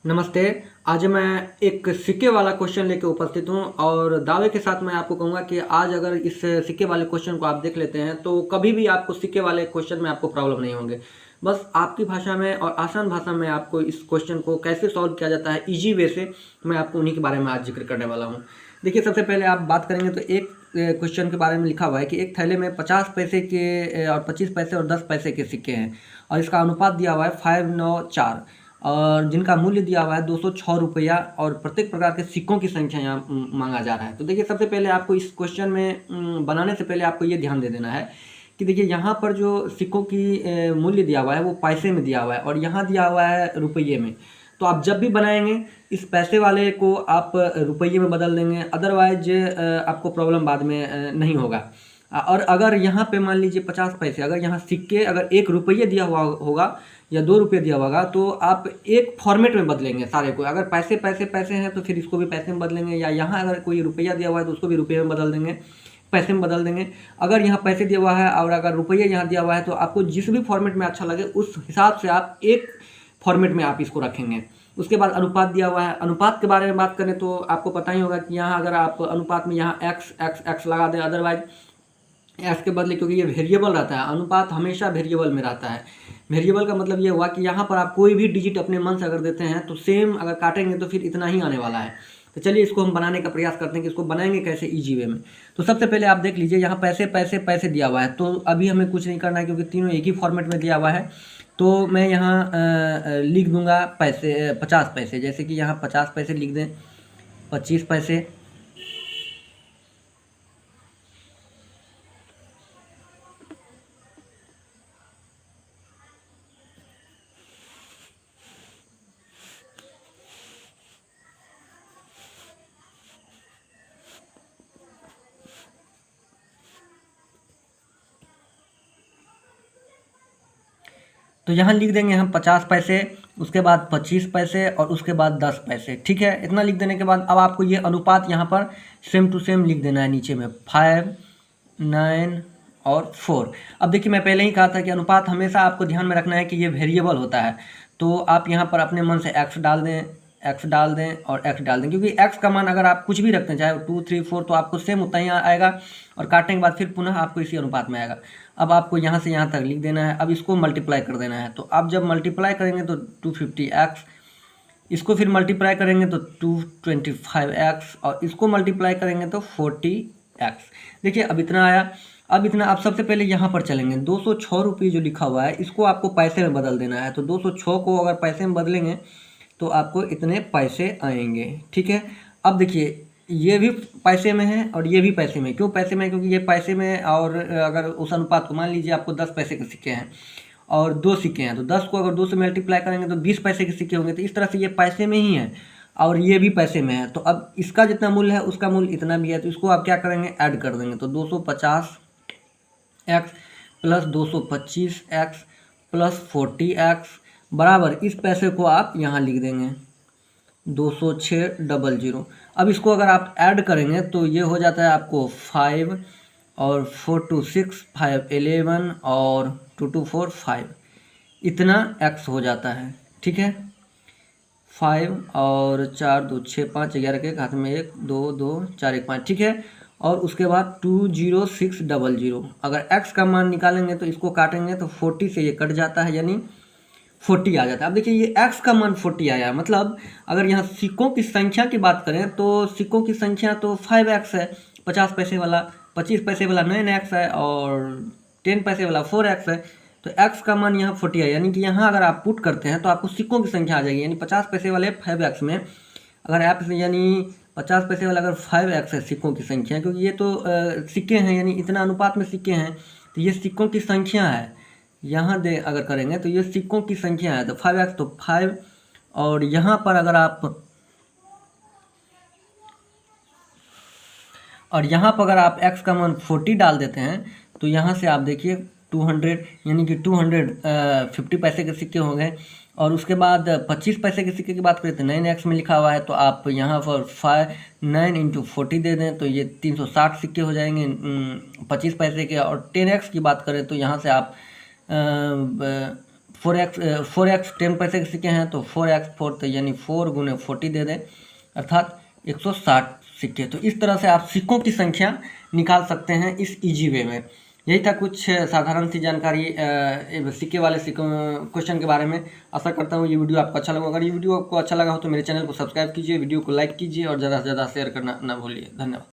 नमस्ते। आज मैं एक सिक्के वाला क्वेश्चन लेके उपस्थित हूँ और दावे के साथ मैं आपको कहूँगा कि आज अगर इस सिक्के वाले क्वेश्चन को आप देख लेते हैं तो कभी भी आपको सिक्के वाले क्वेश्चन में आपको प्रॉब्लम नहीं होंगे। बस आपकी भाषा में और आसान भाषा में आपको इस क्वेश्चन को कैसे सॉल्व किया जाता है ईजी वे से, मैं आपको उन्हीं के बारे में आज जिक्र करने वाला हूँ। देखिए, सबसे पहले आप बात करेंगे तो एक क्वेश्चन के बारे में लिखा हुआ है कि एक थैले में 50 पैसे के और 25 पैसे और 10 पैसे के सिक्के हैं और इसका अनुपात दिया हुआ है 594 और जिनका मूल्य दिया हुआ है 206 रुपया और प्रत्येक प्रकार के सिक्कों की संख्या यहाँ मांगा जा रहा है। तो देखिए, सबसे पहले आपको इस क्वेश्चन में बनाने से पहले आपको ये ध्यान दे देना है कि देखिए, यहाँ पर जो सिक्कों की मूल्य दिया हुआ है वो पैसे में दिया हुआ है और यहाँ दिया हुआ है रुपये में। तो आप जब भी बनाएंगे इस पैसे वाले को आप रुपये में बदल देंगे, अदरवाइज आपको प्रॉब्लम बाद में नहीं होगा। और अगर यहाँ पे मान लीजिए 50 पैसे, अगर यहाँ सिक्के अगर 1 रुपये दिया हुआ होगा या 2 रुपये दिया होगा तो आप एक फॉर्मेट में बदलेंगे सारे को। अगर पैसे पैसे पैसे हैं तो फिर इसको भी पैसे में बदलेंगे, या यहाँ अगर कोई रुपया दिया हुआ है तो उसको भी रुपये में बदल देंगे, पैसे में बदल देंगे। अगर यहाँ पैसे दिया हुआ है और अगर रुपये यहाँ दिया हुआ है तो आपको जिस भी फॉर्मेट में अच्छा लगे उस हिसाब से आप एक फॉर्मेट में आप इसको रखेंगे। उसके बाद अनुपात दिया हुआ है। अनुपात के बारे में बात करें तो आपको पता ही होगा कि यहाँ अगर आप अनुपात में यहाँ एक्स एक्स एक्स लगा दें, अदरवाइज एक्स के बदले, क्योंकि ये वेरिएबल रहता है, अनुपात हमेशा वेरिएबल में रहता है। वेरिएबल का मतलब ये हुआ कि यहाँ पर आप कोई भी डिजिट अपने मन से अगर देते हैं तो सेम अगर काटेंगे तो फिर इतना ही आने वाला है। तो चलिए इसको हम बनाने का प्रयास करते हैं कि इसको बनाएंगे कैसे ईजी वे में। तो सबसे पहले आप देख लीजिए, यहाँ पैसे पैसे पैसे दिया हुआ है तो अभी हमें कुछ नहीं करना है क्योंकि तीनों एक ही फॉर्मेट में दिया हुआ है। तो मैं यहाँ लिख दूंगा पैसे 50 पैसे, जैसे कि यहाँ 50 पैसे लिख दें, 25 पैसे, तो यहाँ लिख देंगे हम 50 पैसे, उसके बाद 25 पैसे और उसके बाद 10 पैसे। ठीक है, इतना लिख देने के बाद अब आपको ये अनुपात यहाँ पर सेम टू सेम लिख देना है नीचे में, 5, 9 और 4। अब देखिए, मैं पहले ही कहा था कि अनुपात हमेशा आपको ध्यान में रखना है कि ये वेरिएबल होता है। तो आप यहाँ पर अपने मन से एक्स डाल दें, एक्स डाल दें और एक्स डाल दें, क्योंकि एक्स का मान अगर आप कुछ भी रखते हैं, चाहे 2, 3, 4, तो आपको सेम उतना ही आएगा और काटने के बाद फिर पुनः आपको इसी अनुपात में आएगा। अब आपको यहाँ से यहाँ तक लिख देना है। अब इसको मल्टीप्लाई कर देना है। तो आप जब मल्टीप्लाई करेंगे तो 250x, इसको फिर मल्टीप्लाई करेंगे तो 225x और इसको मल्टीप्लाई करेंगे तो 40x। देखिए, अब इतना आया। अब इतना आप सबसे पहले यहाँ पर चलेंगे, 206 रुपये जो लिखा हुआ है इसको आपको पैसे में बदल देना है। तो 206 को अगर पैसे में बदलेंगे तो आपको इतने पैसे आएंगे। ठीक है, अब देखिए, ये भी पैसे में है और ये भी पैसे में। क्यों पैसे में? क्योंकि ये पैसे में, और अगर उस अनुपात को मान लीजिए आपको 10 पैसे के सिक्के हैं और 2 सिक्के हैं, तो 10 को अगर 2 से मल्टीप्लाई करेंगे तो 20 पैसे के सिक्के होंगे। तो इस तरह से ये पैसे में ही है और ये भी पैसे में है। तो अब इसका जितना मूल्य है उसका मूल्य इतना भी है, तो इसको आप क्या करेंगे, ऐड कर देंगे। तो 250x plus 225x plus 40x बराबर इस पैसे को आप यहाँ लिख देंगे 20600। अब इसको अगर आप ऐड करेंगे तो ये हो जाता है आपको 5 और 4 2 6, 5 11 और 2 2 4 5, इतना x हो जाता है। ठीक है, 5 और 4 2 6 5 11 के हाथ में 1 2 2 4 1 5। ठीक है, और उसके बाद 20600। अगर x का मान निकालेंगे तो इसको काटेंगे तो 40 से ये कट जाता है, यानी 40 आ जाता है। अब देखिए, ये x का मान 40 आया, मतलब अगर यहाँ सिक्कों की संख्या की बात करें तो सिक्कों की संख्या तो 5x है, 50 पैसे वाला, 25 पैसे वाला 9x है और 10 पैसे वाला 4x है। तो x का मान यहाँ 40 है, यानी कि यहाँ अगर आप पुट करते हैं तो आपको सिक्कों की संख्या आ जाएगी, यानी 50 पैसे वाले 5x में, अगर x यानी 50 पैसे वाला अगर 5x है सिक्कों की संख्या, क्योंकि ये तो सिक्के हैं, यानी इतना अनुपात में सिक्के हैं, तो ये सिक्कों की संख्या है। यहाँ दे अगर करेंगे तो ये सिक्कों की संख्या है, तो 5x तो 5, और यहाँ पर अगर आप x का मान 40 डाल देते हैं तो यहाँ से आप देखिए 200, यानी कि 250 पैसे के सिक्के हो गए। और उसके बाद 25 पैसे के सिक्के की बात करें तो 9x में लिखा हुआ है, तो आप यहाँ पर 9 × 40 दे दें तो ये 360 सिक्के हो जाएंगे 25 पैसे के। और 10x की बात करें तो यहाँ से आप 4x 10 पैसे के सिक्के हैं तो 4x 4 तो यानी 4 गुने 40 दे दें, अर्थात 160 सिक्के। तो इस तरह से आप सिक्कों की संख्या निकाल सकते हैं इस इजी वे में। यही था कुछ साधारण सी जानकारी सिक्के वाले क्वेश्चन के बारे में। आशा करता हूँ ये वीडियो आपको अच्छा लगा। अगर ये वीडियो आपको अच्छा लगा हो तो मेरे चैनल को सब्सक्राइब कीजिए, वीडियो को लाइक कीजिए और ज़्यादा से ज़्यादा शेयर करना ना भूलिए। धन्यवाद।